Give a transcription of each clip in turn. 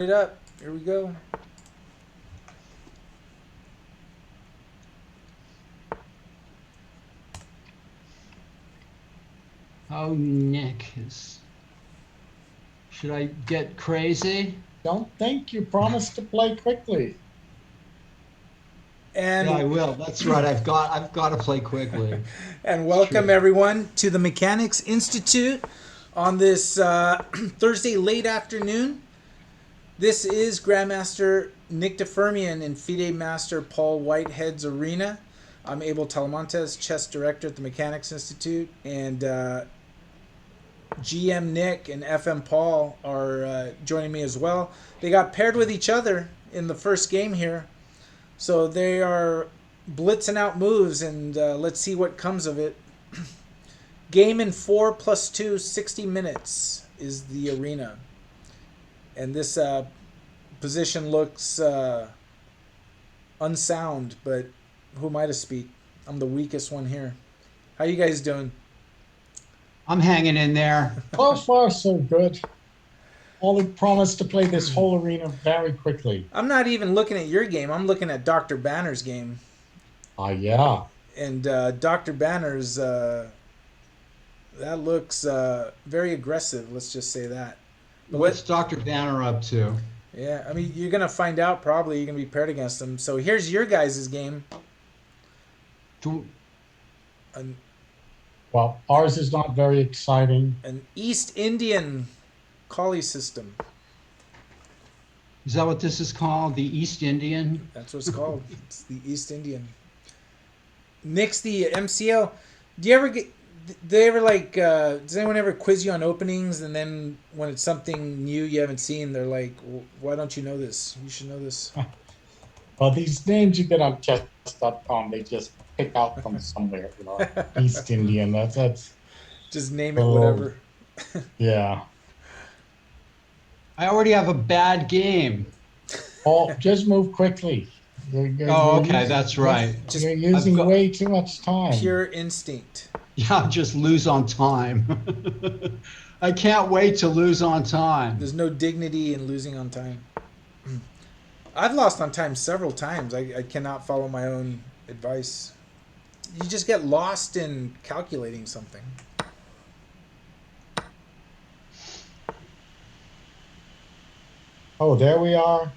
It up. Here we go. Oh, Nick is. Should I get crazy? Don't think you promised to play quickly. Yeah, I And will. That's right. I've got to play quickly. and It's welcome true. everyone to the Mechanics Institute on this Thursday late afternoon. This is Grandmaster Nick Firmian and FIDE Master Paul Whitehead's arena. I'm Abel Talamontes, chess director at the Mechanics Institute, and GM Nick and FM Paul are joining me as well. They got paired with each other in the first game here. So they are blitzing out moves, and let's see what comes of it. Game in 4 plus 2, 60 minutes is the arena. And this position looks unsound, but who am I to speak? I'm the weakest one here. How you guys doing? I'm hanging in there. So far, so good. Only promised to play this whole arena very quickly. I'm not even looking at your game. I'm looking at Dr. Banner's game. Yeah. And Dr. Banner's, that looks very aggressive. Let's just say that. But What's Dr. Banner up to? Yeah, I mean, you're going to find out probably. You're going to be paired against him. So here's your guys' game. Do- An, Well, ours is not very exciting. an East Indian collie system. Is that what this is called? The East Indian? That's what it's called. It's the East Indian. Nick's the MCL. Do you ever get... Do they ever like... does anyone ever quiz you on openings, and then when it's something new you haven't seen, they're like, why don't you know this? You should know this. Well, these names you get on chess.com, they just pick out from somewhere. East Indian, that's Just name it whatever. yeah. I already have a bad game. Oh, just move quickly. Oh, okay, that's right. Just You're using way too much time. pure instinct. Yeah, just lose on time. I can't wait to lose on time. There's no dignity in losing on time. I've lost on time several times. I cannot follow my own advice. You just get lost in calculating something. Oh, there we are.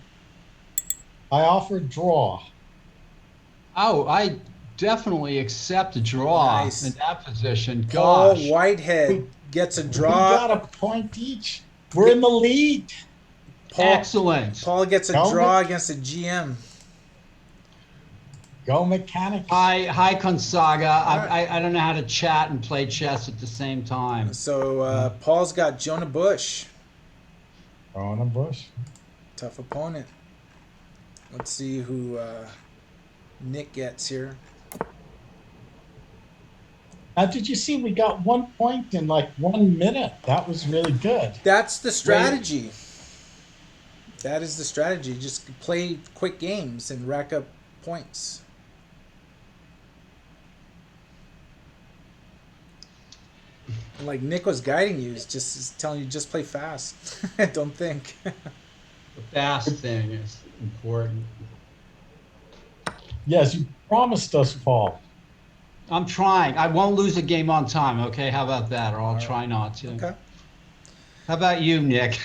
I offered draw. Oh, I definitely accept a draw Nice. in that position. Paul Gosh. Whitehead gets a We draw. got a point each. We're in the lead. Paul, Excellent. Paul gets a Go draw Nick. against a GM. Go Mechanics. Hi, Consaga. Alright. I don't know how to chat and play chess at the same time. So Paul's got Jonah Bush. On a bush. Tough opponent. Let's see who Nick gets here. Now, did you see we got 1 point in like 1 minute? That was really good. That's the strategy. That is the strategy. Just play quick games and rack up points. And like Nick was guiding you, is telling you just play fast. Don't think. The fast thing is important. Yes, you promised us, Paul. I'm trying. I won't lose a game on time, okay? How about that? Or I'll try not to. Okay. How about you, Nick?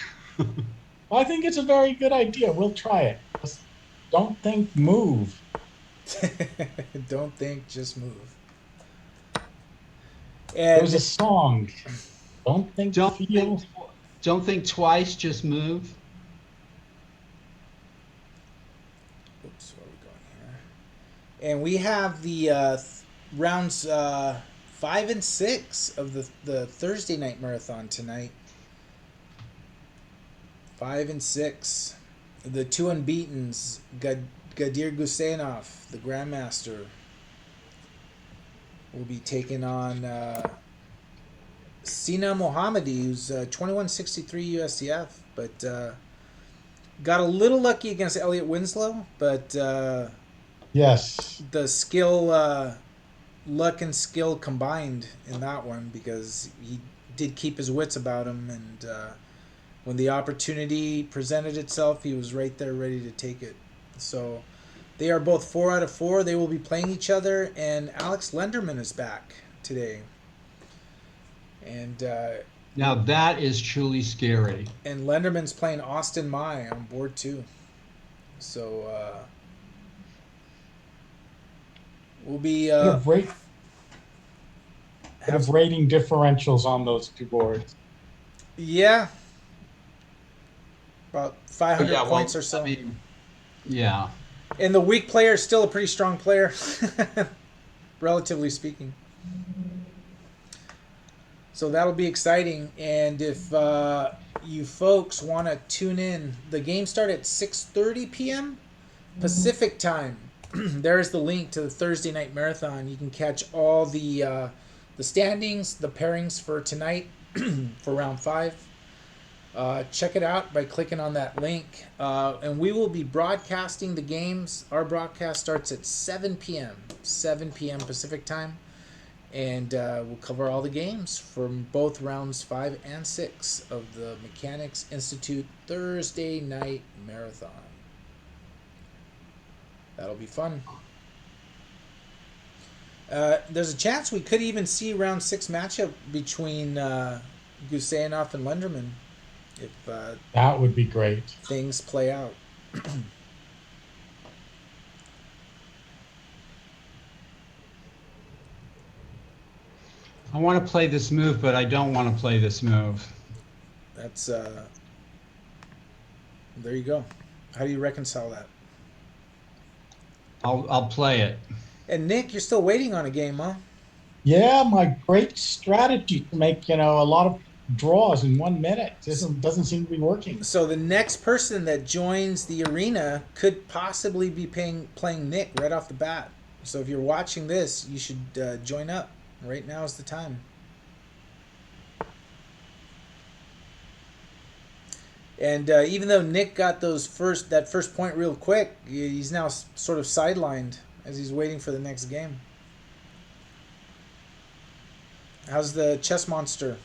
I think it's a very good idea. We'll try it. Just don't think, move. Don't think, just move. There's a And song. Don't think, Don't feel. don't think twice, just move. oops, where are we going here? And we have the rounds 5 and 6 of the Thursday night marathon tonight. 5 and 6. The two unbeatens, Gadir Gusenov, the Grandmaster, will be taking on Sina Mohammadi, who's 2163 USCF, but got a little lucky against Elliot Winslow, but Yes. the skill, luck and skill combined in that one, because he did keep his wits about him and when the opportunity presented itself, he was right there ready to take it. So they are both 4 out of 4. They will be playing each other, and Alex Lenderman is back today. And Now that is truly scary. Lenderman's playing Austin Mai on board too. So we'll be Bit of rate, bit have of rating differentials on those two boards. yeah, about Oh, 500 yeah, points well, or so. I mean, yeah. And the weak player is still a pretty strong player, relatively speaking. So that'll be exciting. And if you folks want to tune in, the game start at 6:30 p.m. Pacific time. There's the link to the Thursday night marathon. You can catch all the standings, the pairings for tonight for round 5. Check it out by clicking on that link. And we will be broadcasting the games. Our broadcast starts at 7 p.m. 7 p.m. Pacific time. And we'll cover all the games from both rounds 5 and 6 of the Mechanics Institute Thursday night marathon. That'll be fun. There's a chance we could even see round 6 matchup between Guseinoff and Lenderman if That would be great. things play out. I want to play this move, but I don't want to play this move. That's there you go. How do you reconcile that? I'll play it. And Nick, you're still waiting on a game, huh? Yeah, my great strategy to make, a lot of draws in 1 minute doesn't seem to be working. So the next person that joins the arena could possibly be playing Nick right off the bat. So if you're watching this, you should join up. Right now is the time. And even though Nick got that first point real quick, he's now sort of sidelined as he's waiting for the next game. How's the chess monster?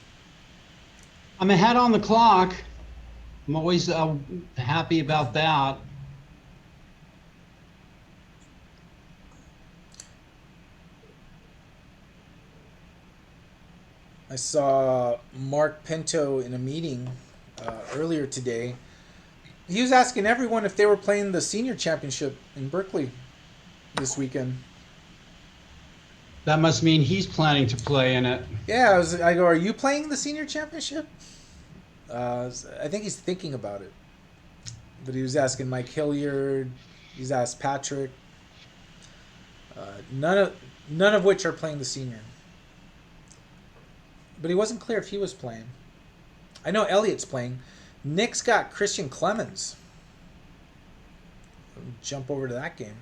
I'm ahead on the clock. I'm always happy about that. I saw Mark Pinto in a meeting earlier today. He was asking everyone if they were playing the senior championship in Berkeley this weekend. That must mean he's planning to play in it. Yeah, I go, are you playing the senior championship? I think he's thinking about it. But he was asking Mike Hilliard. He's asked Patrick. None of which are playing the senior. But he wasn't clear if he was playing. I know Elliot's playing. Nick's got Christian Clemens. Jump over to that game.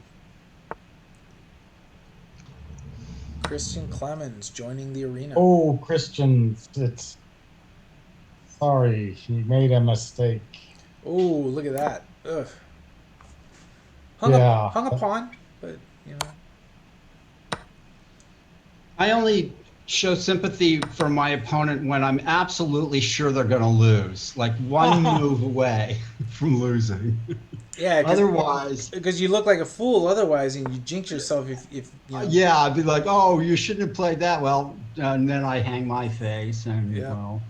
Christian Clemens joining the arena. Oh, Christian, sorry, he made a mistake. Oh, look at that. Ugh. Hung upon, but, I only show sympathy for my opponent when I'm absolutely sure they're going to lose, like one move away from losing. Yeah, Otherwise, because you look like a fool otherwise, and you jinx yourself if yeah, I'd be like, oh, you shouldn't have played that. Well, and then I hang my face and Yeah. well.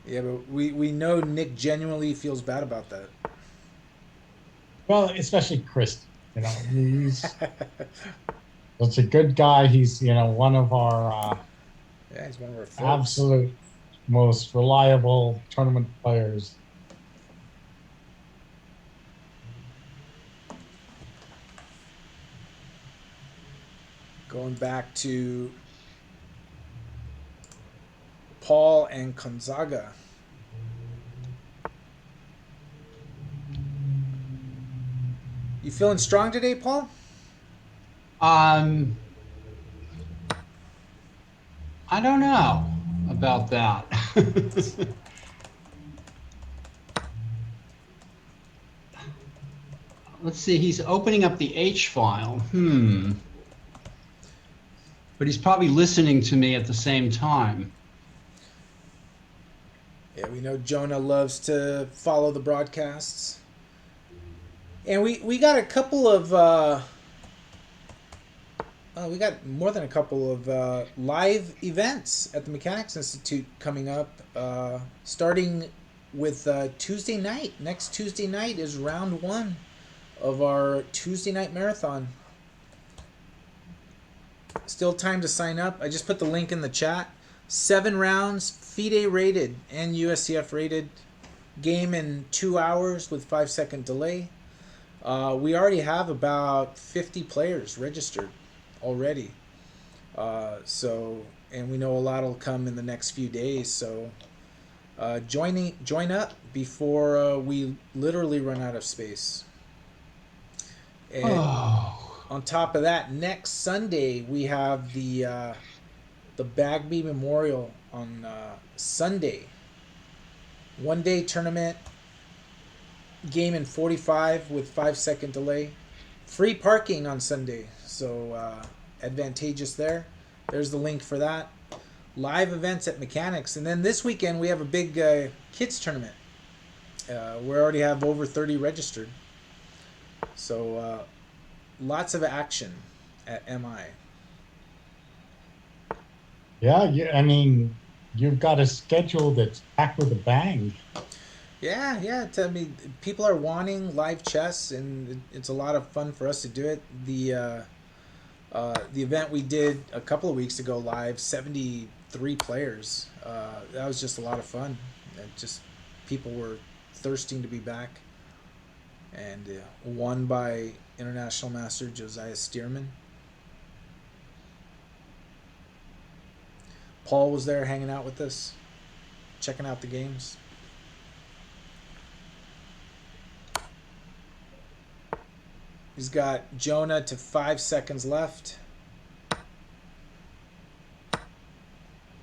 Yeah, but we know Nick genuinely feels bad about that. Well, especially Chris. He's such a good guy. He's one of our Yeah, he's one of our folks. absolute most reliable tournament players. Going back to Paul and Gonzaga. You feeling strong today, Paul? I don't know about that. Let's see, he's opening up the H file. but he's probably listening to me at the same time. Yeah, we know Jonah loves to follow the broadcasts. And we got a couple of we got more than a couple of live events at the Mechanics Institute coming up, starting with Tuesday night. Next Tuesday night is round 1 of our Tuesday night marathon. Still time to sign up. I just put the link in the chat. 7 rounds, FIDE rated and USCF rated. Game in 2 hours with 5-second delay. We already have about 50 players registered already. And we know a lot will come in the next few days. So join up before we literally run out of space. And on top of that, next Sunday we have the Bagby Memorial on Sunday. 1-day tournament. Game in 45 with 5-second delay. Free parking on Sunday, so advantageous there. There's the link for that. Live events at Mechanics, and then this weekend we have a big kids tournament. We already have over 30 registered, so lots of action at MI. Yeah, I mean, you've got a schedule that's packed with a bang. Yeah. I mean, people are wanting live chess, and it's a lot of fun for us to do it. The event we did a couple of weeks ago live, 73 players. That was just a lot of fun. Just people were thirsting to be back. And won by International Master Josiah Stearman. Paul was there hanging out with us, checking out the games. He's got Jonah to 5 seconds left.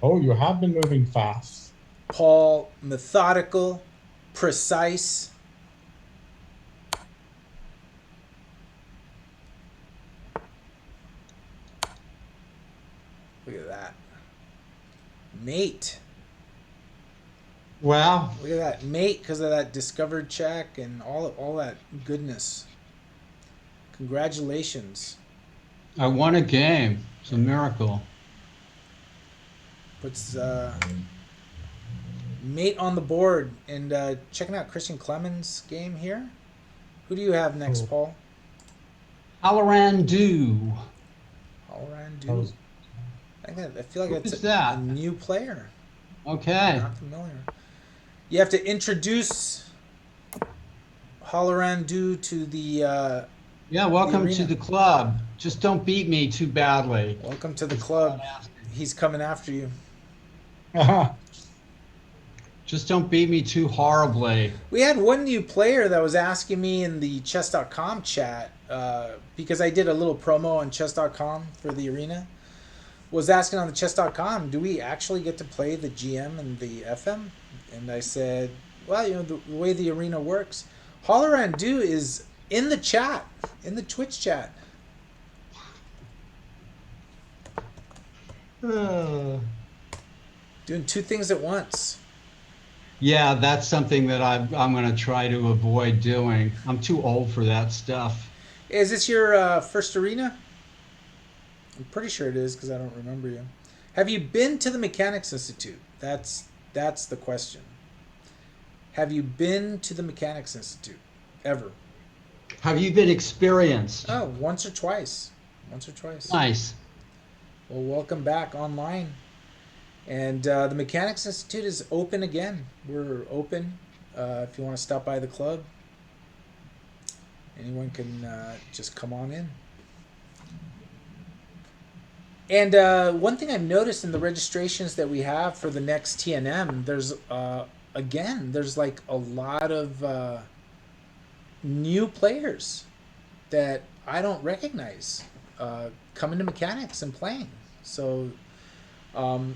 Oh, you have been moving fast. Paul, methodical, precise. Look at that. Mate. Wow. Look at that. Mate because of that discovered check and all that goodness. Congratulations. I won a game. It's a miracle. Puts Mate on the board. And checking out Christian Clemens' game here. Who do you have next, Paul? Halloran Du. Halloran Du. I feel like it's a new player. Okay. Not familiar. You have to introduce Halloran Du to the welcome to the club. Just don't beat me too badly. Welcome to the club. He's coming after you. Just don't beat me too horribly. We had one new player that was asking me in the chess.com chat, because I did a little promo on chess.com for the arena, was asking on the chess.com, do we actually get to play the GM and the FM? And I said, well, the way the arena works, Halloran Du is in the chat, in the Twitch chat. Doing 2 things at once. Yeah, that's something that I'm going to try to avoid doing. I'm too old for that stuff. Is this your first arena? I'm pretty sure it is because I don't remember you. Have you been to the Mechanics Institute? That's the question. Have you been to the Mechanics Institute ever? Have you been experienced? Oh, once or twice. Nice. Well, welcome back online. And the Mechanics Institute is open again. We're open if you want to stop by the club. Anyone can just come on in. And one thing I've noticed in the registrations that we have for the next TNM, there's like a lot of new players that I don't recognize coming to Mechanics and playing. So, and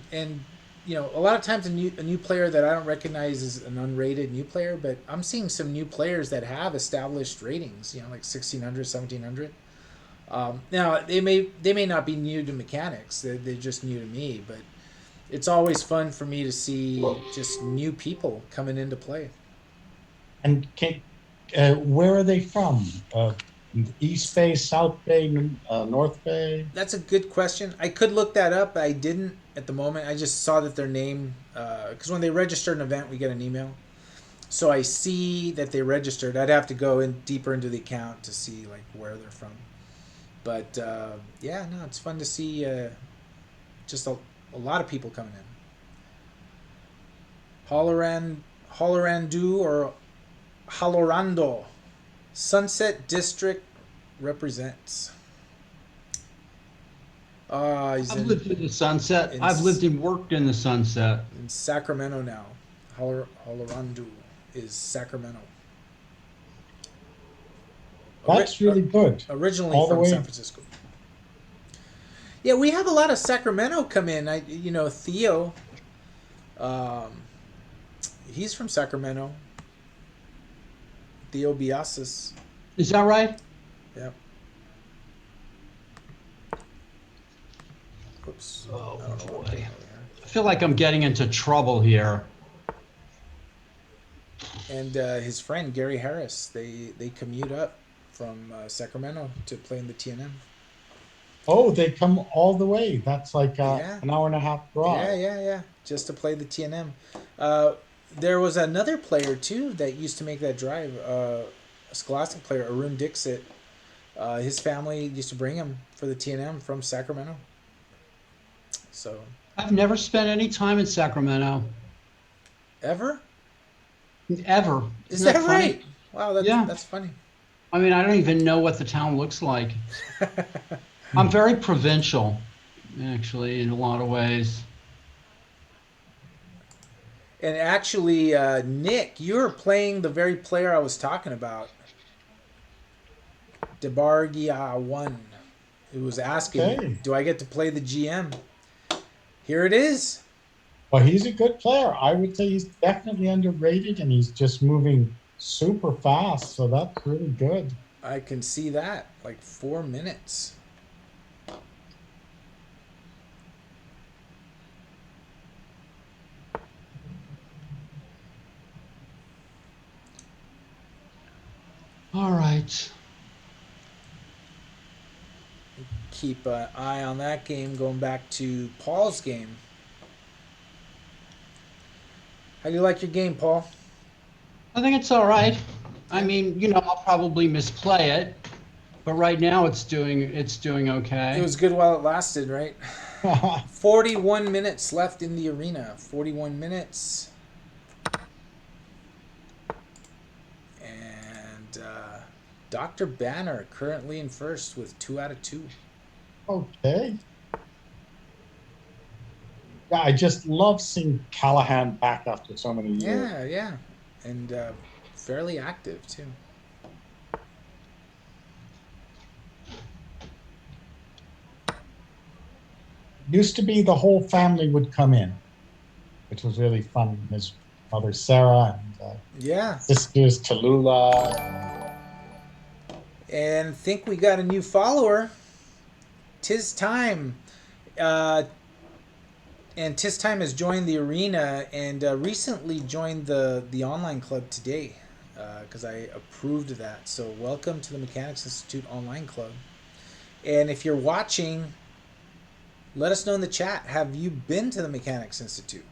a lot of times a new player that I don't recognize is an unrated new player, but I'm seeing some new players that have established ratings, like 1600, 1700. Now they may not be new to mechanics. They're just new to me, but it's always fun for me to see just new people coming into play. And where are they from? East Bay, South Bay, North Bay? That's a good question. I could look that up, but I didn't at the moment. I just saw that their name, because when they register an event, we get an email. So I see that they registered. I'd have to go in deeper into the account to see like where they're from. But yeah, no, it's fun to see just a lot of people coming in. Holorandu or Halorando, Sunset District represents. He's I've lived in the Sunset. I've lived and worked in the Sunset. in Sacramento now. Holorandu is Sacramento. That's really good. Originally All the from way. San Francisco. Yeah, we have a lot of Sacramento come in. Theo, um, he's from Sacramento. Theo Biasis. Is that right? Yep. Oops. Oh, I don't know what I'm boy. doing I feel like I'm getting into trouble here. here. And his friend Gary Harris, they commute up from Sacramento to play in the TNM. Oh, they come all the way. That's like Yeah. an hour and a half drive. Yeah. Just to play the TNM. There was another player too that used to make that drive. A Scholastic player, Arun Dixit. His family used to bring him for the TNM from Sacramento. So I've never spent any time in Sacramento. ever? Ever. Is Isn't that funny? right? Wow, Yeah. that's funny. I mean, I don't even know what the town looks like. I'm very provincial, actually, in a lot of ways. And actually, Nick, you're playing the very player I was talking about. Debargia one, who was asking, Okay. do I get to play the GM? Here it is. Well, he's a good player. I would say he's definitely underrated, and he's just moving super fast. So that's really good. I can see that. Like 4 minutes. All right. Keep an eye on that game. Going back to Paul's game. How do you like your game, Paul? I think it's all right. I mean, I'll probably misplay it, but right now it's doing okay. It was good while it lasted, right? 41 minutes left in the arena. 41 minutes. And Dr. Banner currently in first with 2 out of 2. Okay. Yeah, I just love seeing Callahan back after so many years. Yeah. And fairly active, too. Used to be the whole family would come in, which was really fun. His mother Sarah and Yeah. sisters Tallulah. And think we got a new follower. Tis Time. And Tis Time has joined the arena and recently joined the online club today because I approved that. So welcome to the Mechanics Institute online club. And if you're watching, let us know in the chat. Have you been to the Mechanics Institute?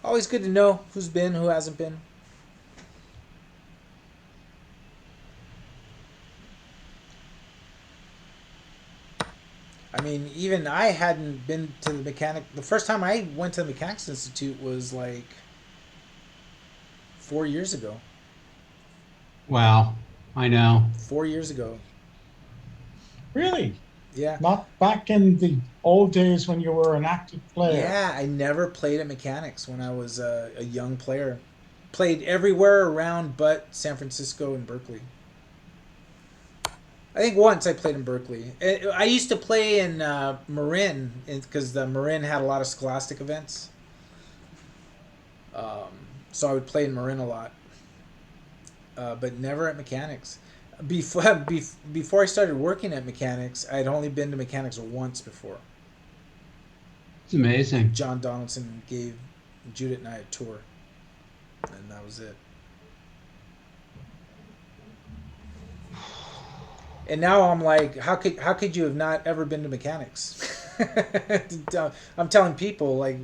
Always good to know who's been, who hasn't been. I mean, even I hadn't been to the mechanic. The first time I went to the Mechanics Institute was like 4 years ago. Wow, I know. 4 years ago. Really? Yeah. Not back in the old days when you were an active player. Yeah, I never played at mechanics when I was a young player. Played everywhere around but San Francisco and Berkeley. I think once I played in Berkeley. I used to play in Marin because the Marin had a lot of Scholastic events. So I would play in Marin a lot, but never at mechanics. Before I started working at mechanics, I'd only been to mechanics once before. It's amazing. John Donaldson gave Judith and I a tour, and that was it. And now I'm like, how could you have not ever been to mechanics? I'm telling people like,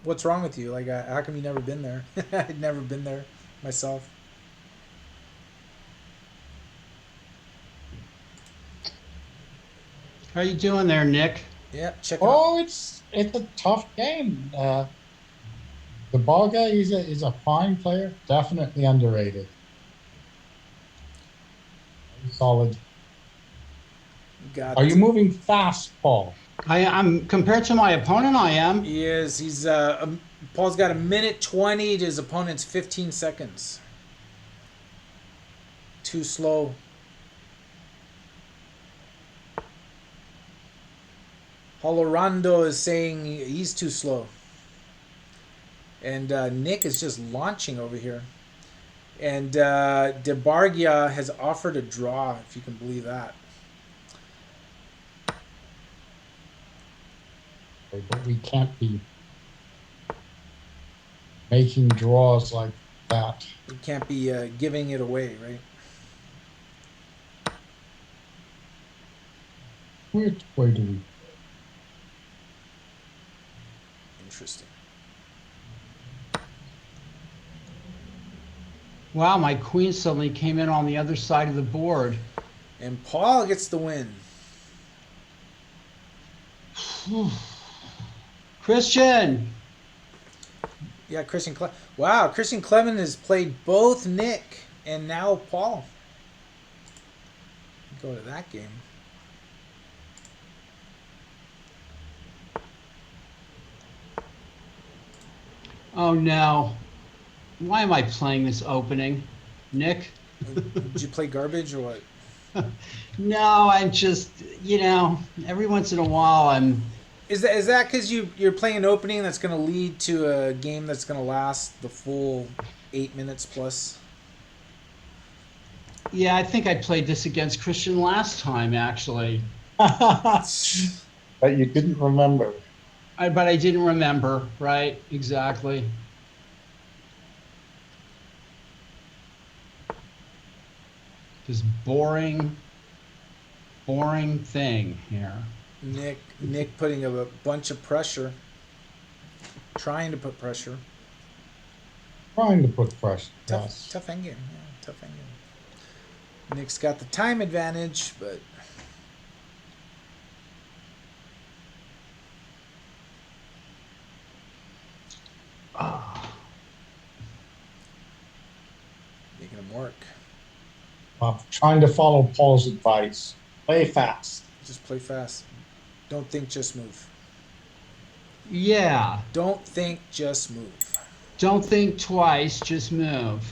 what's wrong with you? Like, how come you never been there? I'd never been there myself. How you doing there, Nick? Yeah, check it out. Oh, it's a tough game. The ball guy is a fine player, definitely underrated. Very solid. Got Are you moving fast, Paul? I'm compared to my opponent. I am. He is. Paul's got a minute 20 to his opponent's 15 seconds. Too slow. Holorando is saying he's too slow. And Nick is just launching over here. And DeBargia has offered a draw, if you can believe that. But we can't be making draws like that. You can't be giving it away, right? Which way do we? Interesting. Wow, my queen suddenly came in on the other side of the board. And Paul gets the win. Christian. Yeah, Wow, Christian Clement has played both Nick and now Paul. Go to that game. Oh no. Why am I playing this opening? Nick? Did you play garbage or what? No, I'm just, every once in a while Is that because you're playing an opening that's going to lead to a game that's going to last the full 8 minutes plus? yeah, I think I played this against Christian last time, actually. But you didn't remember. But I didn't remember, right? Exactly. This boring thing here. Nick putting a bunch of pressure, trying to put pressure. Trying to put pressure. Tough, Yes. tough endgame. Yeah, tough endgame. Nick's got the time advantage, but making him work. Trying to follow Paul's advice. Play fast. Just play fast. Don't think, just move. Yeah. Don't think, just move. Don't think twice, just move.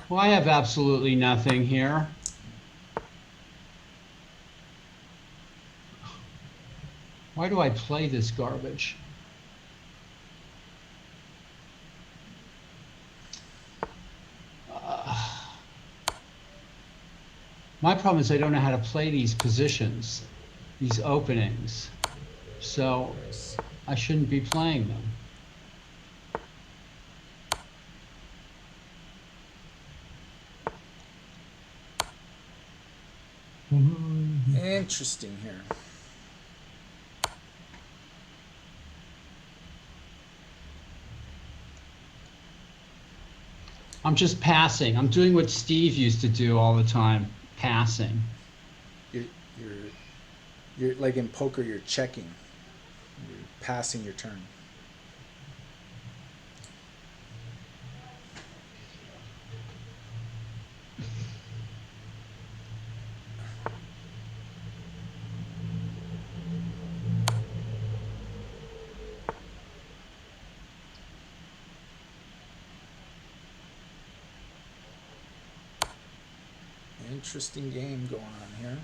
Well, I have absolutely nothing here. Why do I play this garbage? My problem is I don't know how to play these positions, these openings. So I shouldn't be playing them. Interesting here. I'm just passing. I'm doing what Steve used to do all the time, passing. You're, you're like in poker. You're checking. You're passing your turn. Interesting game going on here.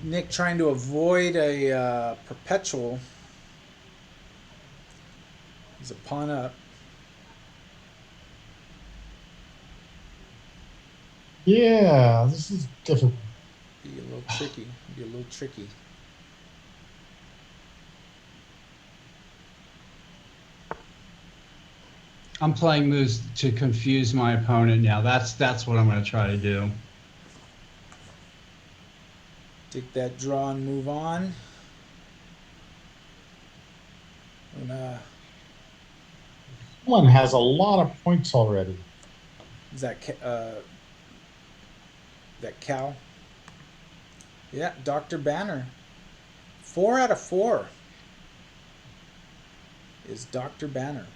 Nick trying to avoid a perpetual. He's a pawn up. Yeah, this is difficult. Be a little tricky. Be a little tricky. I'm playing moves to confuse my opponent now. That's what I'm going to try to do. Take that draw and move on. And, One has a lot of points already. is that that Cal? Yeah, Dr. Banner. 4 out of 4 is Dr. Banner.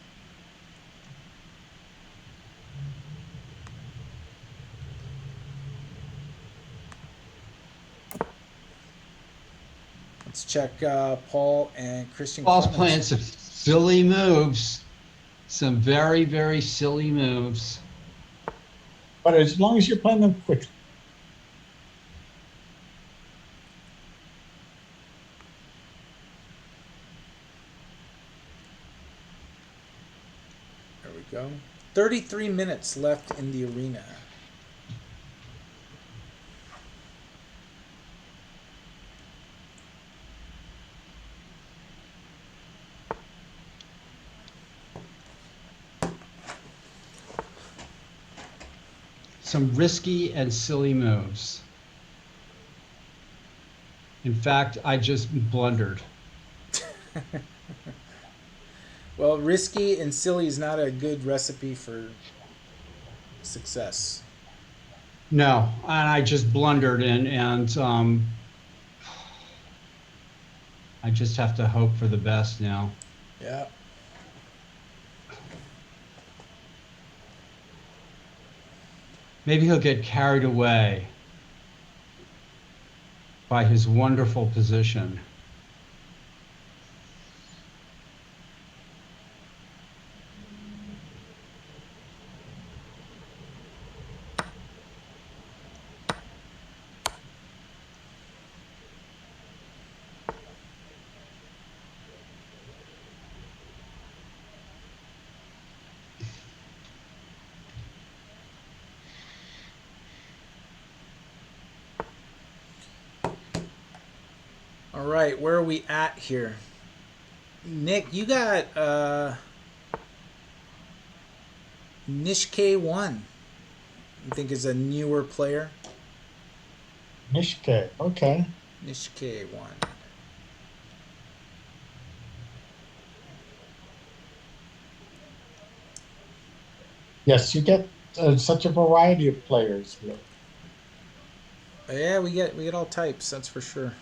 Let's check Paul and Christian. Paul's Clemens. playing some silly moves. Some very, very silly moves. But as long as you're playing them quickly. There we go. 33 minutes left in the arena. Some risky and silly moves. In fact, I just blundered. Well, risky and silly is not a good recipe for success. No, and I just blundered and I just have to hope for the best now. Yeah. Maybe he'll get carried away by his wonderful position. All right, where are we at here? Nick, you got Nishk1. I think is a newer player. Nishke, okay. Nishk1. Yes, you get such a variety of players here. Yeah, we get all types. That's for sure.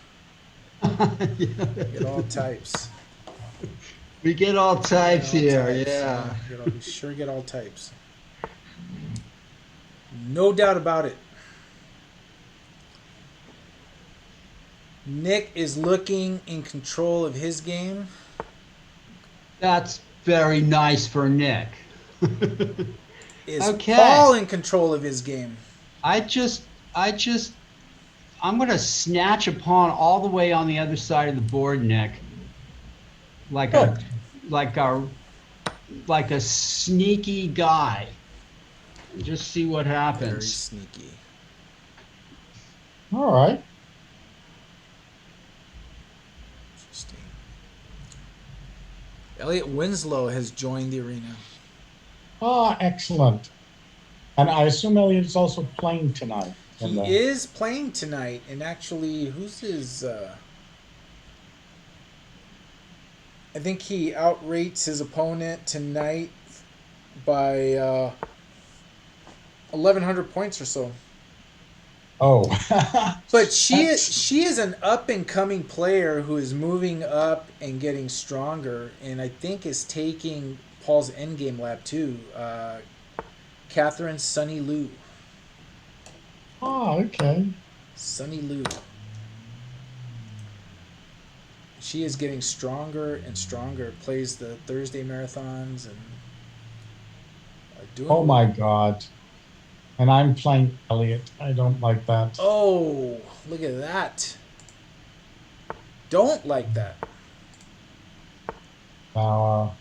We get all types. We get all types All here, types. yeah. We sure get all types. No doubt about it. Nick is looking in control of his game. That's very nice for Nick. Is Okay. Paul in control of his game? I'm going to snatch a pawn all the way on the other side of the board, Nick. Like Good. like a sneaky guy. Just see what Very happens. sneaky. All right. Interesting. Elliot Winslow has joined the arena. Ah, excellent. And I assume Elliot is also playing tonight. He is playing tonight, and actually, who's his? I think he outrates his opponent tonight by 1,100 points or so. Oh. But she is an up and coming player who is moving up and getting stronger, and I think is taking Paul's endgame lab too. Catherine Sunny Lou. Oh, okay. Sunny Lou. She is getting stronger and stronger. Plays the Thursday marathons and doing. Oh my God. And I'm playing Elliot. I don't like that. Oh, look at that. Don't like that. Now,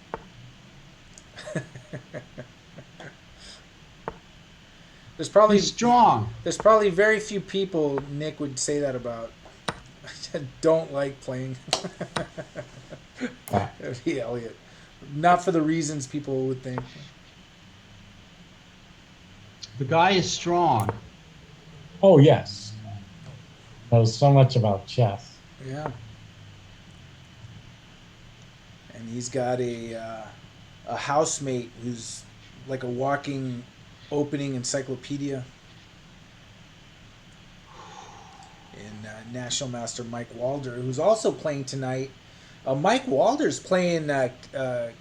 There's probably He's strong. there's probably very few people Nick would say that about. I don't like playing. Ah, That'd be Elliot. Not for the reasons people would think. The guy is strong. oh, yes. Knows so much about chess. Yeah. And he's got a housemate who's like a walking opening encyclopedia in National Master Mike Walder, who's also playing tonight. Mike Walder's playing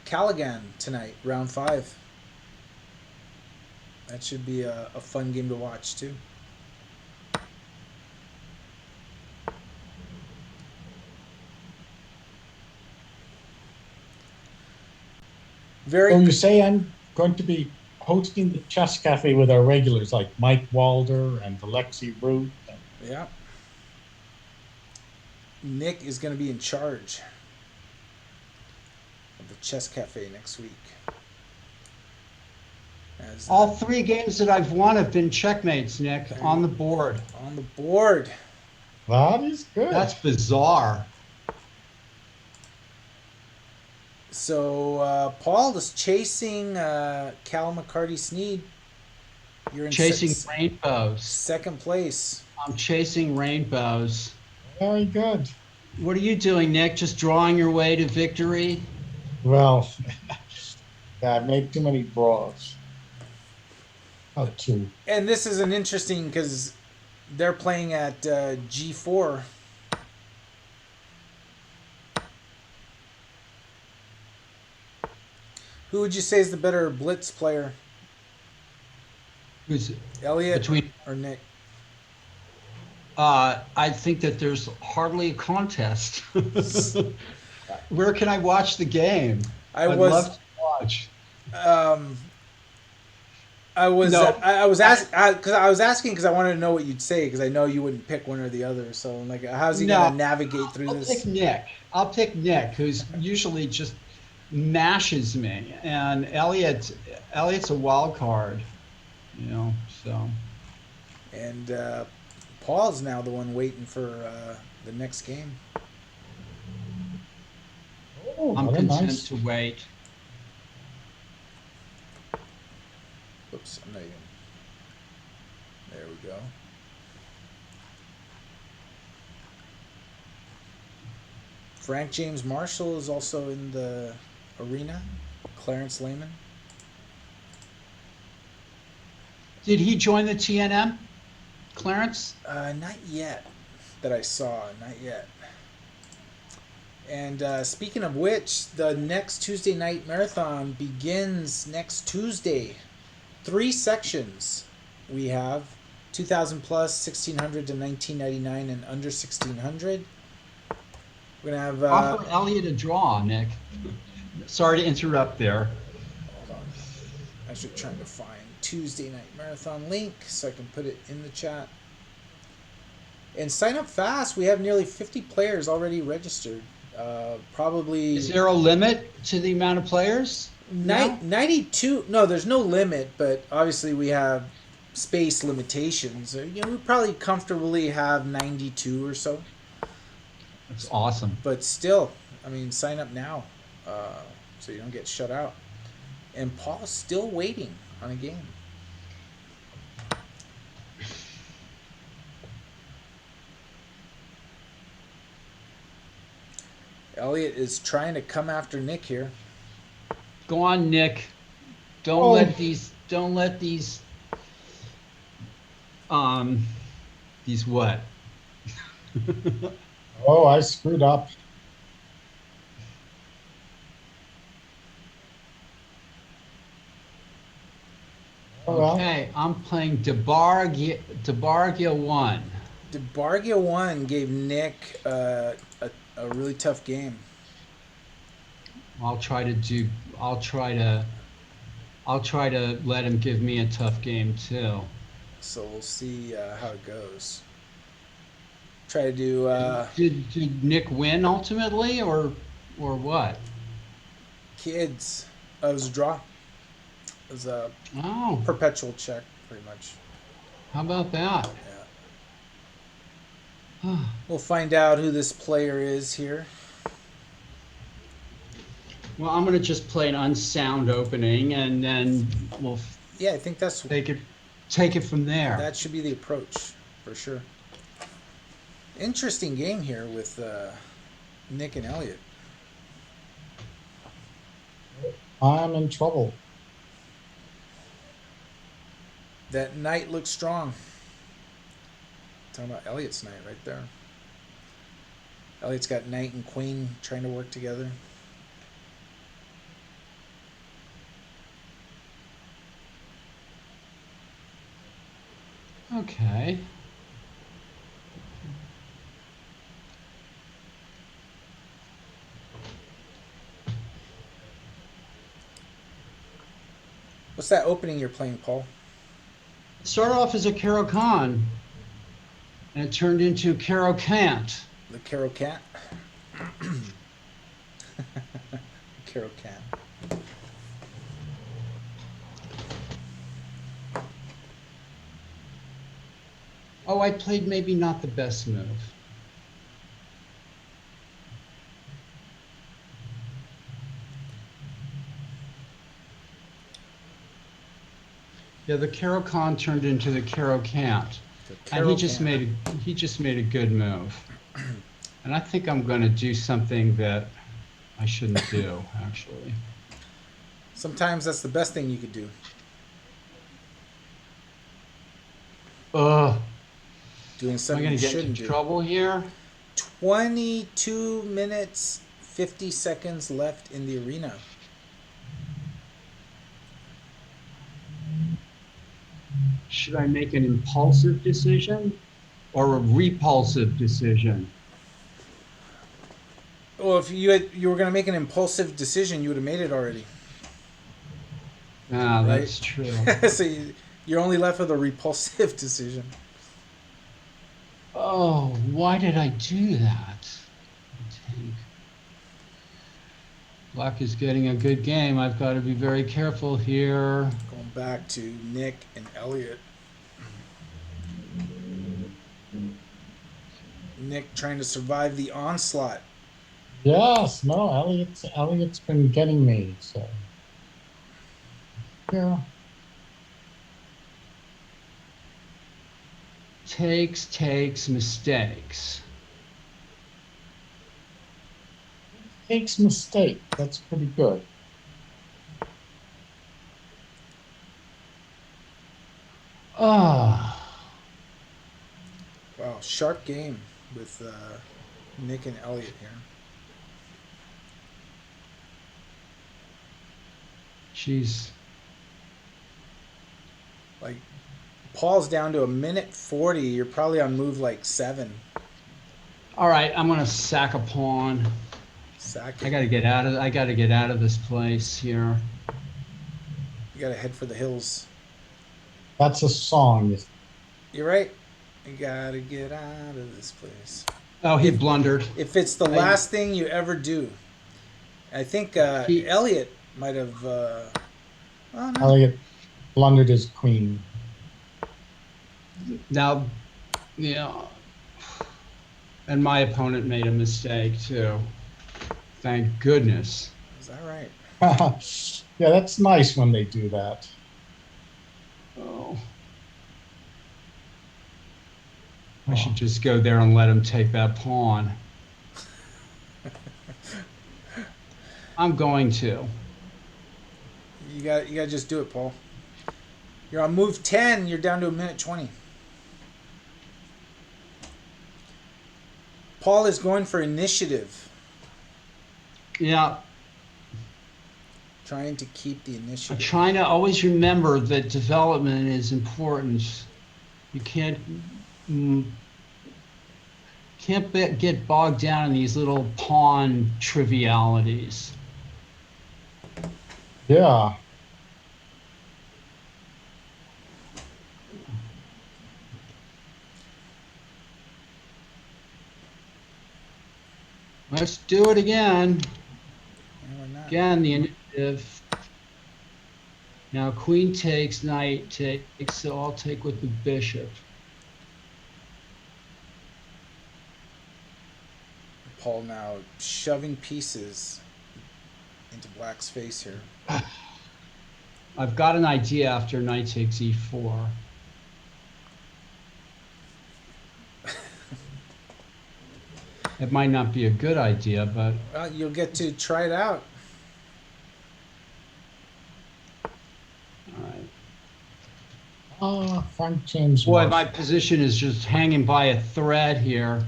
Callaghan tonight, round 5. That should be a fun game to watch too. Very So you say I'm going to be hosting the chess cafe with our regulars like Mike Walder and Alexi Root. yeah. Nick is going to be in charge of the chess cafe next week. As, All 3 games that I've won have been checkmates, Nick, on the board. on the board. That is good. That's bizarre. So Paul is chasing Cal McCarty Sneed. You're in Chasing rainbows. second place. I'm chasing rainbows. Very good. What are you doing, Nick? Just drawing your way to victory? Well, yeah, I made too many draws. Oh, 2. And this is an interesting because they're playing at G4. Who would you say is the better blitz player, Who's Elliot between? or Nick? I think that there's hardly a contest. Where can I watch the game? I'd love to watch. I was No. I was asking because I wanted to know what you'd say because I know you wouldn't pick one or the other. So I'm like, how's he No. gonna navigate through I'll this? pick Nick. I'll pick Nick, who's usually just mashes me, and Elliot's a wild card, So And Paul's now the one waiting for the next game. Oh, I'm what a content nice. to wait. Oops, I'm not even. There we go. Frank James Marshall is also in the arena. Clarence Lehman. Did he join the TNM, Clarence? Not yet. That I saw. Not yet. And speaking of which, the next Tuesday night marathon begins next Tuesday. 3 sections we have: 2,000 plus, 1,600 to 1999, and under 1,600. We're gonna have. Offer Elliot a draw, Nick. Sorry to interrupt there. Hold on. I'm actually trying to find Tuesday night marathon link so I can put it in the chat. And sign up fast. We have nearly 50 players already registered. Probably. Is there a limit to the amount of players? No? 92. No, there's no limit, but obviously we have space limitations. We probably comfortably have 92 or so. That's awesome. But still, I mean, sign up now so you don't get shut out. And Paul's still waiting on a game. Elliot is trying to come after Nick here. Go on, Nick. Don't Oh. let these these what? Oh, I screwed up. Oh, well. Okay, I'm playing DeBargia 1. DeBargia 1 gave Nick a really tough game. I'll try to let him give me a tough game too. So we'll see how it goes. Try to do Did Nick win ultimately, or what? kids. It was a draw. It's a Oh, perpetual check, pretty much. how about that? Yeah. We'll find out who this player is here. Well, I'm going to just play an unsound opening, and then we'll Yeah, I think take it from there. that should be the approach for sure. Interesting game here with Nick and Elliot. I'm in trouble. That knight looks strong. Talking about Elliot's knight right there. Elliot's got knight and queen trying to work together. Okay. What's that opening you're playing, Paul? It started off as a Caro-Kann, and it turned into Caro-Cant. The Carol Cat. Carol Cat. Oh, I played maybe not the best move. Yeah, the Caro-Kann turned into the Caro-Cant, and he just made a good move. And I think I'm going to do something that I shouldn't do, actually. Sometimes that's the best thing you could do. Ugh. Doing Am I something going you to get shouldn't into do. trouble here? 22 minutes, 50 seconds left in the arena. Should I make an impulsive decision or a repulsive decision? Well, if you were going to make an impulsive decision, you would have made it already. Ah, Right? that's true. So you're only left with a repulsive decision. Oh, why did I do that? Black is getting a good game. I've got to be very careful here. Going back to Nick and Elliot. Nick trying to survive the onslaught. Yes, no, Elliot's been getting me, so yeah. Takes, mistakes. Takes mistake. That's pretty good. Ah. Wow, sharp game with Nick and Elliot here. She's Like, Paul's down to a minute 40. You're probably on move like 7. all right. I'm gonna sack a pawn. Sack I it. gotta get out of this place here. You gotta head for the hills. That's a song. You're right. You gotta get out of this place. Oh, he blundered. If it's the last thing you ever do. I think Elliot might have... oh, no. Elliot blundered his queen. Now, yeah. And my opponent made a mistake too. Thank goodness. Is that right? Yeah, that's nice when they do that. Oh. I should just go there and let him take that pawn. I'm going to. You gotta just do it, Paul. You're on move 10. You're down to a minute 20. Paul is going for initiative. Yeah, Trying to keep the I'm initiative. trying to always remember that development is important. You can't get bogged down in these little pawn trivialities. Yeah. Let's do it again. No, we're not. Again, the initiative. Now queen takes, knight takes, so I'll take with the bishop. Paul now shoving pieces into black's face here. I've got an idea after knight takes e4. It might not be a good idea, but... Well, you'll get to try it out. All right. Oh, Frank James. Boy, Marshall. my position is just hanging by a thread here.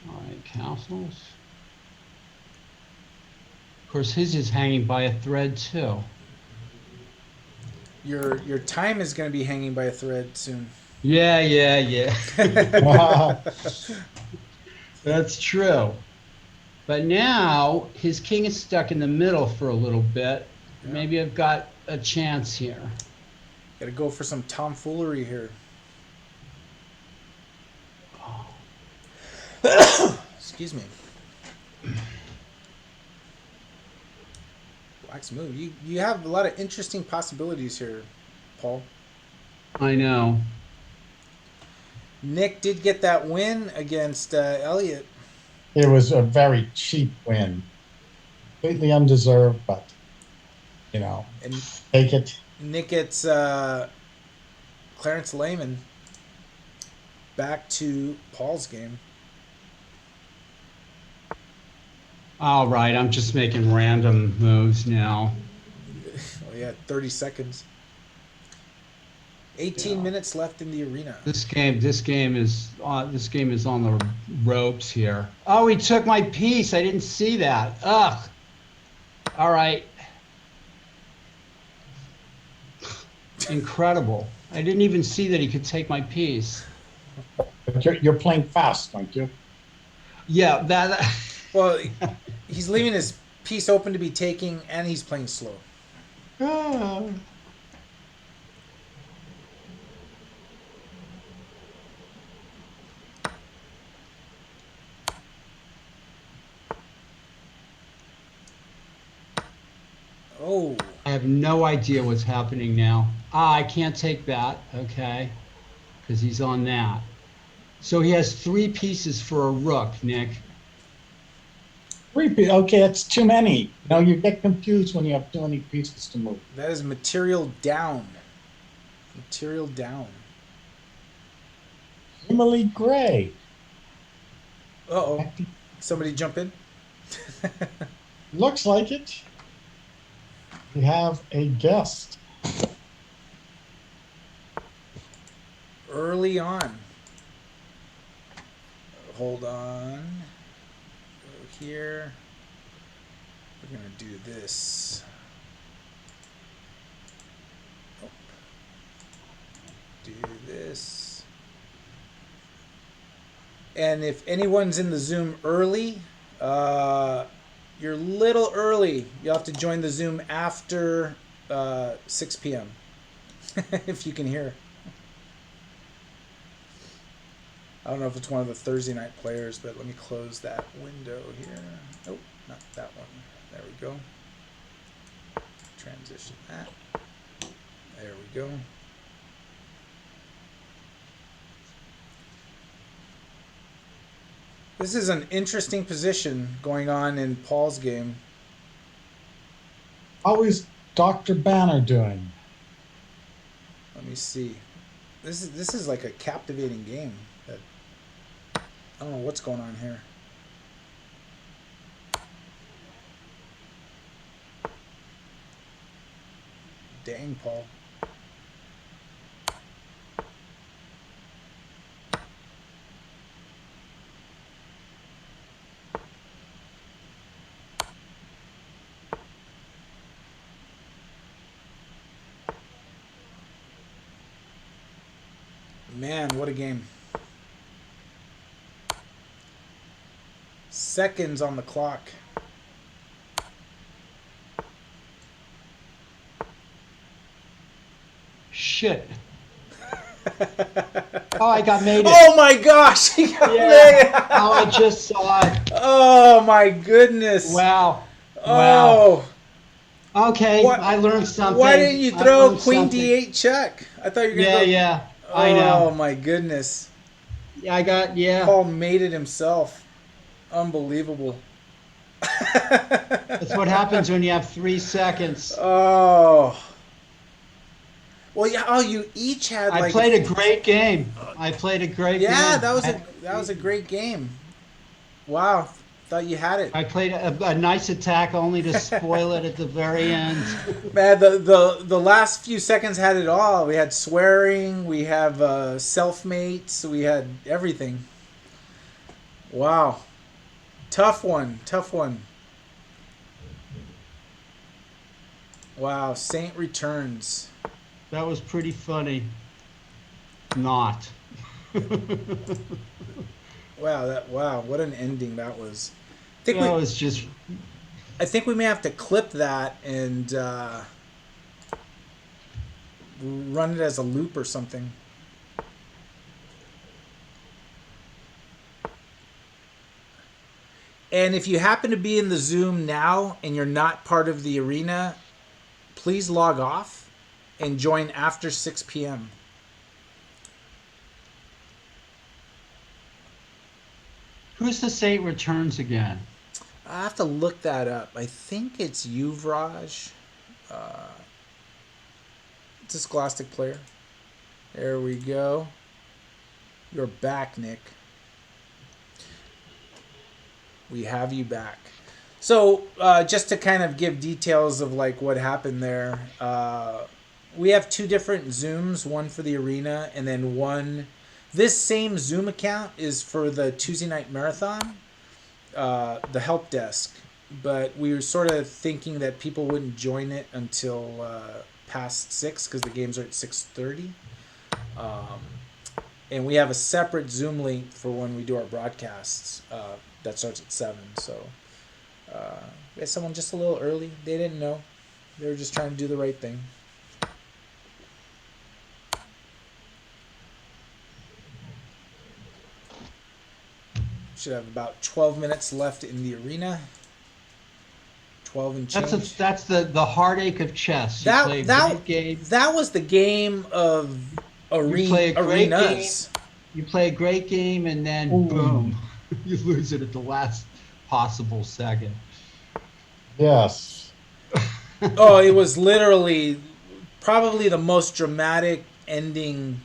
All right, castles. Of course, his is hanging by a thread too. Your time is going to be hanging by a thread soon. Yeah. That's true. But now his king is stuck in the middle for a little bit. Yeah. Maybe I've got a chance here. Got to go for some tomfoolery here. Excuse me. Black's move. You have a lot of interesting possibilities here, Paul. I know. Nick did get that win against Elliot. It was a very cheap win. Completely undeserved, but, And take it. Nick gets Clarence Lehman back to Paul's game. All right, I'm just making random moves now. Oh yeah, 30 seconds. 18 minutes left in the arena. This game is on the ropes here. Oh, he took my piece. I didn't see that. Ugh. All right. Incredible. I didn't even see that he could take my piece. But you're playing fast, aren't you? Yeah, that. Well, he's leaving his piece open to be taking, and he's playing slow. Oh. I have no idea what's happening now. I can't take that, okay, because he's on that. So he has 3 pieces for a rook, Nick. Okay, that's too many. You get confused when you have too many pieces to move. That is material down. Material down. Emily Gray. Uh-oh. Somebody jump in? Looks like it. We have a guest. Early on. Hold on. Go here. We're going to do this. Oh. Do this. And if anyone's in the Zoom early, you're a little early. You'll have to join the Zoom after 6 p.m. if you can hear. I don't know if it's one of the Thursday night players, but let me close that window here. Nope, not that one. There we go. Transition that. There we go. This is an interesting position going on in Paul's game. How is Dr. Banner doing? Let me see. This is like a captivating game. I don't know what's going on here. Dang, Paul. Man, what a game. Seconds on the clock. Shit. Oh, I got mated. Oh my gosh! He got mated. Oh, I just saw it. Oh my goodness! Wow. Oh, Okay, What? I learned Why didn't something. you I throw learned Queen something. D8 check? I thought you were Yeah, gonna go. yeah, I Oh know. my goodness! Yeah, I got, yeah. Paul made it himself. Unbelievable. That's what happens when you have 3 seconds. Oh. Well, yeah. Oh, you each had I like. played a great game. I played a great Yeah, game. that was a great game. Wow. Thought you had it. I played a nice attack only to spoil it at the very end. Man, the last few seconds had it all. We had swearing, we have self mates, we had everything. Wow, tough one, tough one. Wow, Saint returns. That was pretty funny. Not. Wow, what an ending that was. That was just, I think we may have to clip that and run it as a loop or something. And if you happen to be in the Zoom now and you're not part of the arena, please log off and join after 6 p.m. who's the Saint returns again? I have to look that up. I think it's Yuvraj. It's a Scholastic player. There we go. You're back, Nick. We have you back. So, just to kind of give details of like what happened there, we have two different Zooms. One for the arena, and then one. This same Zoom account is for the Tuesday night marathon, the help desk. But we were sort of thinking that people wouldn't join it until past 6 because the games are at 6:30. Um, and we have a separate Zoom link for when we do our broadcasts that starts at 7. So we had someone just a little early. They didn't know. They were just trying to do the right thing. Should have about 12 minutes left in the arena. 12 and change. That's the heartache of chess. You play That a that great game. that was the game of You play a great game. arenas. You play a great game, and then Ooh, boom, you lose it at the last possible second. yes. Oh, it was literally probably the most dramatic ending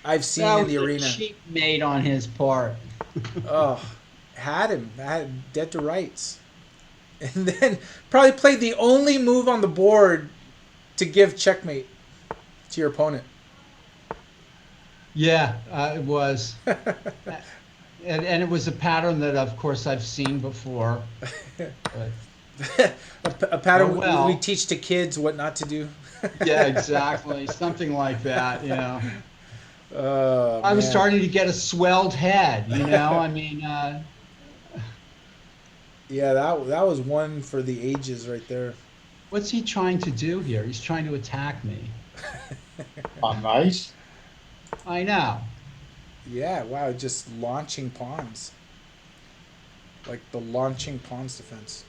I've seen That in the was a arena. cheap mate on his part. Oh, had him. Had dead to rights. And then probably played the only move on the board to give checkmate to your opponent. Yeah, it was, and it was a pattern that, of course, I've seen before. But A oh pattern we well. teach to kids what not to do. Yeah, exactly. Something like that. Oh I was man. starting to get a swelled head. I mean, Yeah, that was one for the ages right there. what's he trying to do here? He's trying to attack me. On nice. I know. Yeah, wow, just launching pawns. Like the launching pawns defense.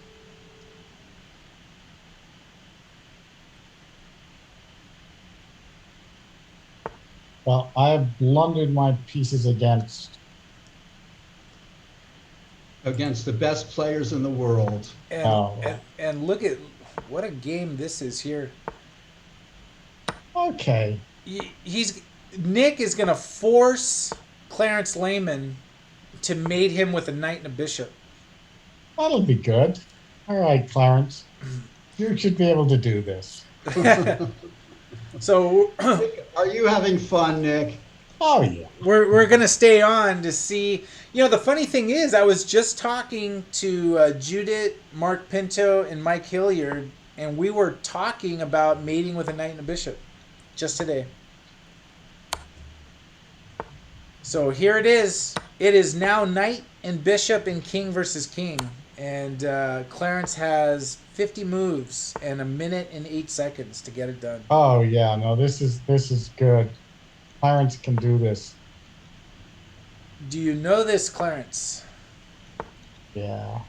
Well, I have blundered my pieces against. Against the best players in the world. And Oh, and look at what a game this is here. okay. He's Nick is gonna force Clarence Lehman to mate him with a knight and a bishop. That'll be good. All right, Clarence. You should be able to do this. So Are you having fun, Nick? Oh, yeah. we're gonna stay on to see. The funny thing is, I was just talking to Judith, Mark Pinto, and Mike Hilliard, and we were talking about mating with a knight and a bishop just today. So here it is. It is now knight and bishop and king versus king, and Clarence has 50 moves and a minute and 8 seconds to get it done. Oh, yeah. No, this is good. Clarence can do this. Do you know this, Clarence? Yeah.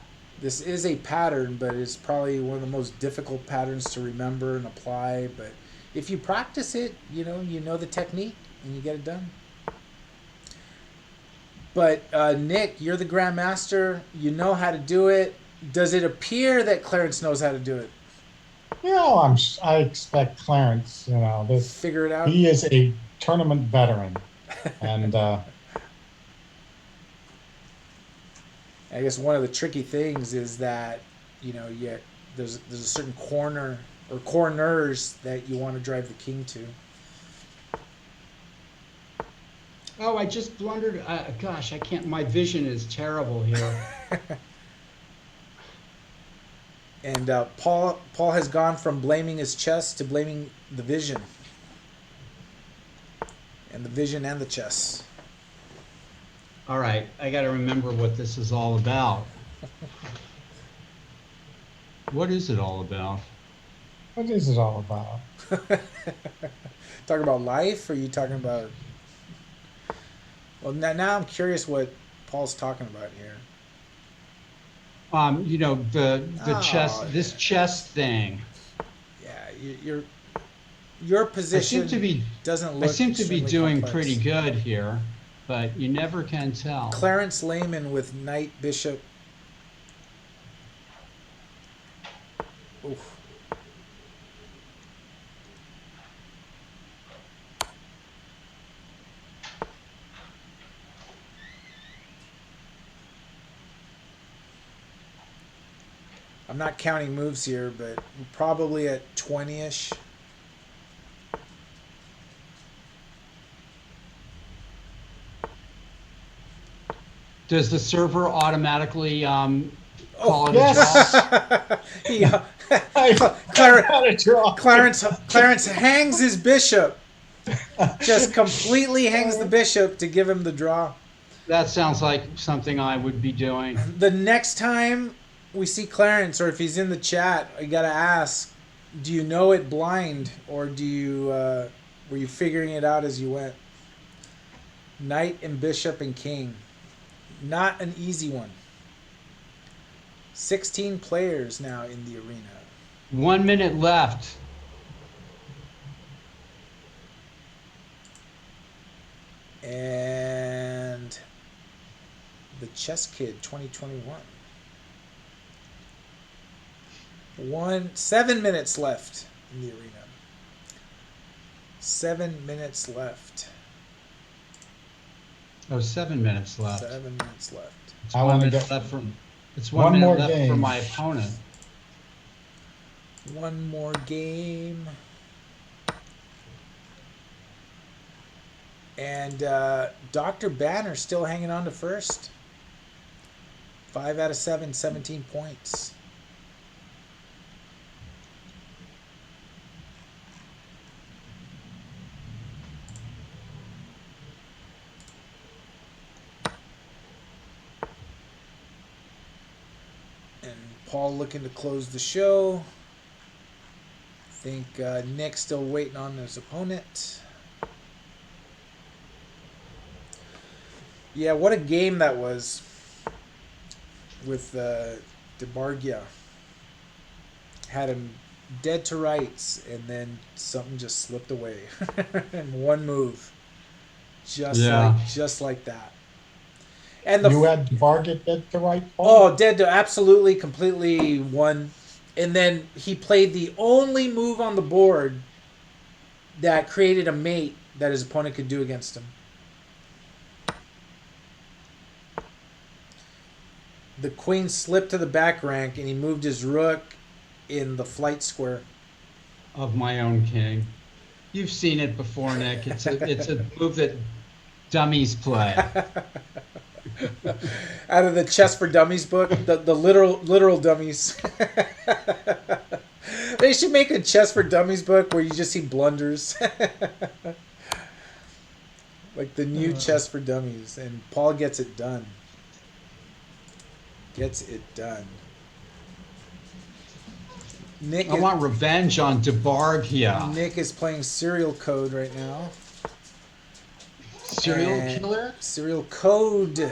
This is a pattern, but it's probably one of the most difficult patterns to remember and apply. But if you practice it, you know the technique, and you get it done. But Nick, you're the grandmaster. You know how to do it. Does it appear that Clarence knows how to do it? I expect Clarence. Figure it out. He is a tournament veteran, and I guess one of the tricky things is that there's a certain corner or corners that you want to drive the king to. Oh, I just blundered. Gosh, I can't. My vision is terrible here. And Paul has gone from blaming his chess to blaming the vision. And the vision and the chess. All right, I got to remember what this is all about. What is it all about? what is it all about? Talking about life, or are you talking about... Well, now I'm curious what Paul's talking about here. The chess, this chess thing. Yeah, your position doesn't look... I seem to be doing complex. pretty good here, but you never can tell. Clarence Lehman with knight, bishop. Oof. I'm not counting moves here, but we're probably at 20-ish. Does the server automatically call it yes. a draw? Yeah. Clarence hangs his bishop. Just completely hangs the bishop to give him the draw. That sounds like something I would be doing. The next time we see Clarence, or if he's in the chat, I gotta ask, do you know it blind, or were you figuring it out as you went? Knight and bishop and king. Not an easy one. 16 players now in the arena. 1 minute left. And the Chess Kid 2021. 7 minutes left in the arena. 7 minutes left. Oh, 7 minutes left. 7 minutes left. It's 1 minute left from. It's one minute left for my opponent. One more game. And Dr. Banner still hanging on to first. 5 out of 7, 17 points. And Paul looking to close the show. I think Nick's still waiting on his opponent. Yeah, what a game that was with DeBargia. Had him dead to rights, and then something just slipped away in one move, just like that. And you had DeBargia dead to right, Paul? Oh, dead to absolutely, completely won. And then he played the only move on the board that created a mate that his opponent could do against him. The queen slipped to the back rank, and he moved his rook in the flight square. Of my own king. You've seen it before, Nick. It's a move that dummies play. Out of the Chess for Dummies book, the literal dummies. They should make a Chess for Dummies book where you just see blunders. Like the new Chess for Dummies, and Paul gets it done. Gets it done. I want revenge on DeBargia. Nick is playing Serial Code right now. Serial killer? Serial Code.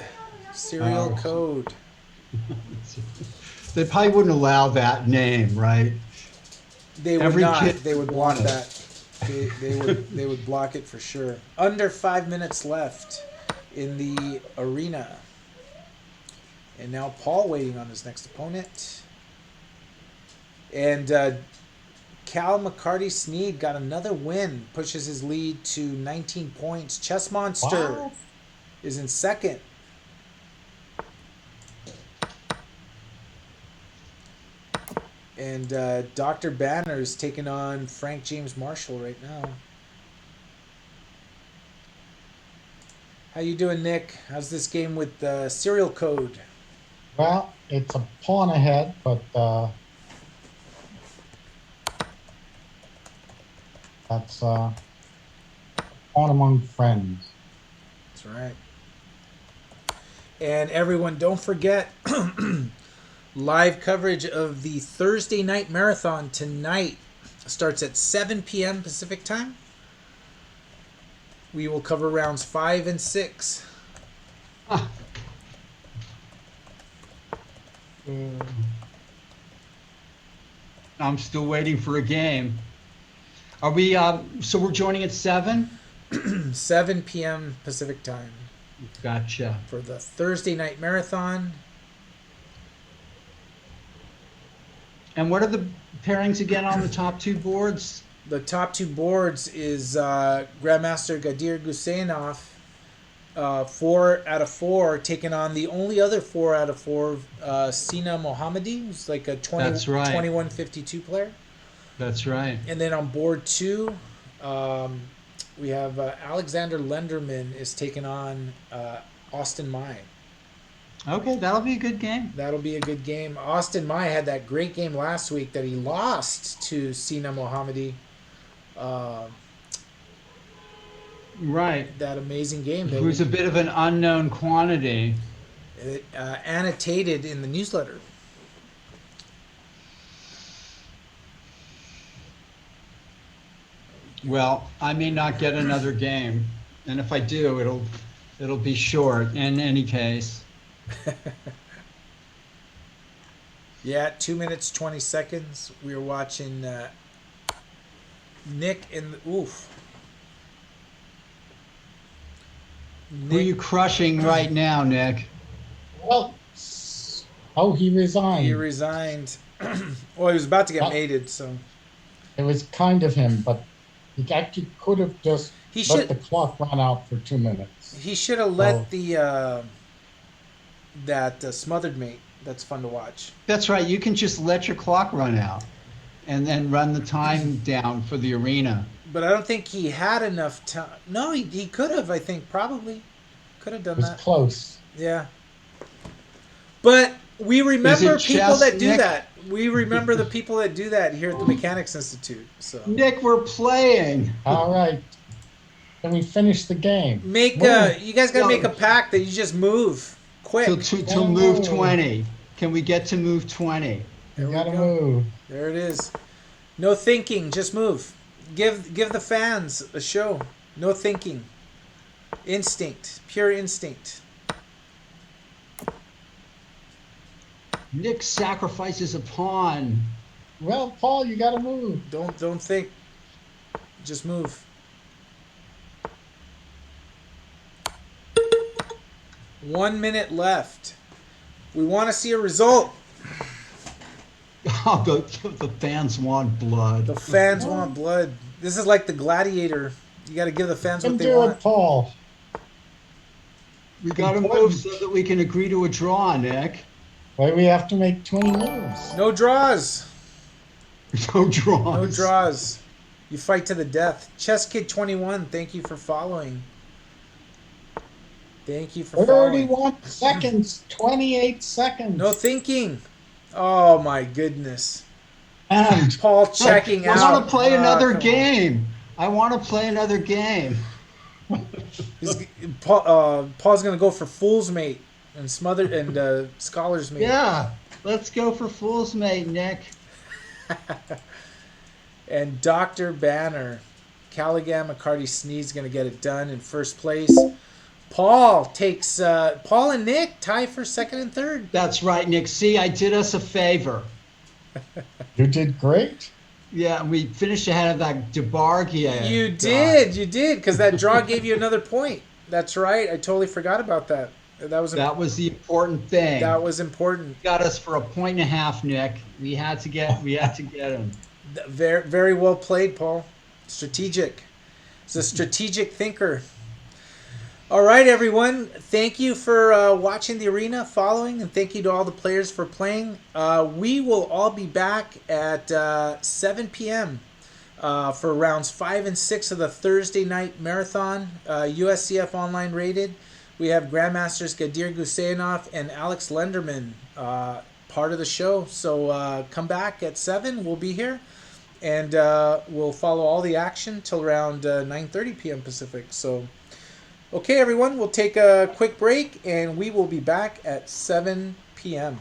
Serial Code. They probably wouldn't allow that name, right? They would Every not. kid They would would block want it. that. They would block it for sure. Under 5 minutes left in the arena. And now Paul waiting on his next opponent. And Cal McCarty Sneed got another win, pushes his lead to 19 points. Chess Monster Wow. is in second. And Dr. Banner is taking on Frank James Marshall right now. How you doing, Nick? How's this game with serial code? Well, it's a pawn ahead, but that's pawn among friends. That's right. And everyone, don't forget live coverage of the Thursday night marathon tonight. Starts at 7 p.m. Pacific time. We will cover rounds 5 and 6. Ah. I'm still waiting for a game. Are we? So we're joining at 7. 7 p.m. Pacific time Gotcha. for the Thursday night marathon. And what are the pairings again on the top two boards? The top two boards is Grandmaster Gadir Guseynov, 4 out of 4, taking on the only other 4 out of 4, Sina Mohammadi, who's like a 20, That's right. 2152 player. That's right. And then on board 2, we have Alexander Lenderman is taking on Austin Mai. Okay, that'll be a good game. That'll be a good game. Austin Mai had that great game last week that he lost to Sina Mohammadi. Right. That amazing game. That Who's a bit of an unknown quantity. annotated in the newsletter. Well, I may not get another game, and if I do, it'll be short in any case. Yeah, 2 minutes 20 seconds. We were watching Nick in the oof. Who are you crushing right now, Nick? Well, oh, he resigned. He resigned. Well, he was about to get Oh. mated, so It was kind of him, but he actually could have just he let should the clock run out for 2 minutes. he should have let Oh. the that smothered mate. That's fun to watch. That's right. You can just let your clock run out and then run the time down for the arena. But I don't think he had enough time. No, he could have. I think probably could have It done was that. close. Yeah. But we remember it people chess, that do Nick? that. We remember the people that do that here at the Mechanics Institute. So Nick, we're playing. All right. Can we finish the game? make Move. you guys gotta make a pact that you just move quick. Till move 20. Can we get to move 20? There You we gotta go. move. There it is. No thinking, just move. Give the fans a show. No thinking. Instinct, pure instinct. Nick sacrifices a pawn. Well, Paul, you gotta move. Don't think. Just move. One minute left. We want to see a result. Oh, the fans want blood. The fans want blood. This is like the gladiator. You got to give the fans You what can they do want. it, Paul. We got to move Important. so that we can agree to a draw, Nick. Well, we have to make 20 moves. No draws. No draws. No draws. You fight to the death. Chess Kid 21, thank you for following. Thank you for following. 31 seconds, 28 seconds. No thinking. Oh my goodness. And Paul checking out. I want to play another come on. game. I want to play another game. Paul's gonna go for Fool's Mate and Smothered and Scholar's Mate. Yeah, let's go for Fool's Mate, Nick. And Dr. Banner, Callaghan McCarty Sneed's gonna get it done in first place. Paul takes Paul and Nick tie for second and third. That's right, Nick. See, I did us a favor. You did great. Yeah, we finished ahead of that DeBargia. You guy. did, because that draw gave you another point. That's right. I totally forgot about that. That was the important thing. That was important. Got us for 1.5 points, Nick. We had to get him. Very, very well played, Paul. Strategic. He's a strategic thinker. All right, everyone. Thank you for watching the arena, following, and thank you to all the players for playing. We will all be back at 7 p.m. For rounds 5 and 6 of the Thursday night marathon, USCF Online rated. We have Grandmasters Gadir Guseyanov and Alex Lenderman part of the show. So come back at 7. We'll be here. And we'll follow all the action till around 9:30 p.m. Pacific. So, okay, everyone, we'll take a quick break, and we will be back at 7 p.m.